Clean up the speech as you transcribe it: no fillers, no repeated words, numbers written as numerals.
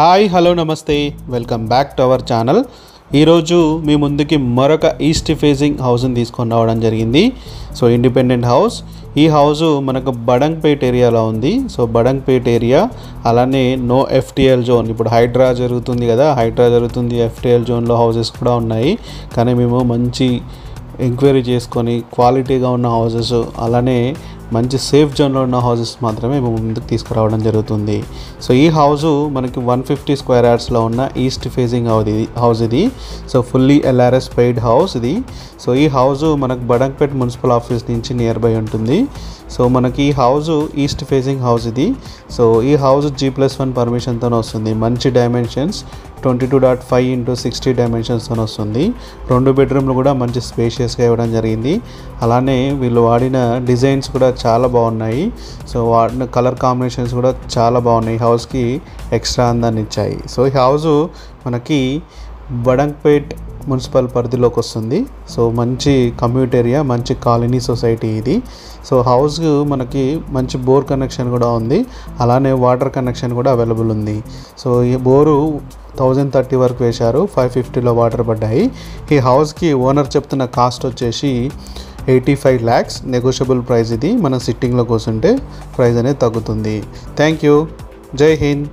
Hi hello నమస్తే welcome back to our channel. ఈరోజు మీ ముందుకి మరొక ఈస్ట్ ఫేసింగ్ హౌస్ని తీసుకొని రావడం జరిగింది. So independent house. ఈ హౌస్ మనకు బడంగ్పేట్ ఏరియాలో ఉంది. సో బడంగ్పేట్ ఏరియా, అలానే నో ఎఫ్టిఎల్ జోన్. ఇప్పుడు హైడ్రా జరుగుతుంది కదా, ఎఫ్టిఎల్ జోన్లో హౌసెస్ కూడా ఉన్నాయి. కానీ మేము మంచి ఎంక్వైరీ చేసుకొని క్వాలిటీగా ఉన్న హౌసెస్, అలానే మంచి సేఫ్ జోన్లో ఉన్న హౌసెస్ మాత్రమే మేము ముందుకు తీసుకురావడం జరుగుతుంది. సో ఈ హౌస్ మనకి 150 స్క్వేర్ యార్డ్స్లో ఉన్న ఈస్ట్ ఫేసింగ్ హౌస్ ఇది. So fully LRS paid house ఇది. సో ఈ హౌస్ మనకు బడంగ్పేట్ మున్సిపల్ ఆఫీస్ నుంచి నియర్ బై ఉంటుంది. సో మనకి ఈ హౌస్ ఈస్ట్ ఫేసింగ్ హౌస్ ఇది. సో ఈ హౌస్ G+1 పర్మిషన్తో వస్తుంది. మంచి డైమెన్షన్స్ 22.5 × 60 డైమెన్షన్స్తో వస్తుంది. 2 బెడ్రూమ్లు కూడా మంచి స్పేషియస్గా ఇవ్వడం జరిగింది. అలానే వీళ్ళు వాడిన డిజైన్స్ కూడా చాలా బాగున్నాయి. సో వాడిన కలర్ కాంబినేషన్స్ కూడా చాలా బాగున్నాయి. హౌస్కి ఎక్స్ట్రా అందాన్ని ఇచ్చాయి. సో ఈ హౌస్ మనకి బడంగ్పేట్ మున్సిపల్ పరిధిలోకి వస్తుంది. సో మంచి కమ్యూట్ ఏరియా, మంచి కాలనీ సొసైటీ ఇది. సో హౌస్ మనకి మంచి బోర్ కనెక్షన్ కూడా ఉంది. అలానే వాటర్ కనెక్షన్ కూడా అవైలబుల్ ఉంది. సో ఈ బోరు 1030 వరకు వేశారు. 550లో వాటర్ పడ్డాయి. ఈ హౌస్కి ఓనర్ చెప్తున్న కాస్ట్ వచ్చేసి 85 lakhs. నెగోషియబుల్ ప్రైస్ ఇది. మనం సిట్టింగ్లో కూర్చుంటే ప్రైస్ అనేది తగ్గుతుంది. Thank you. జై హింద్.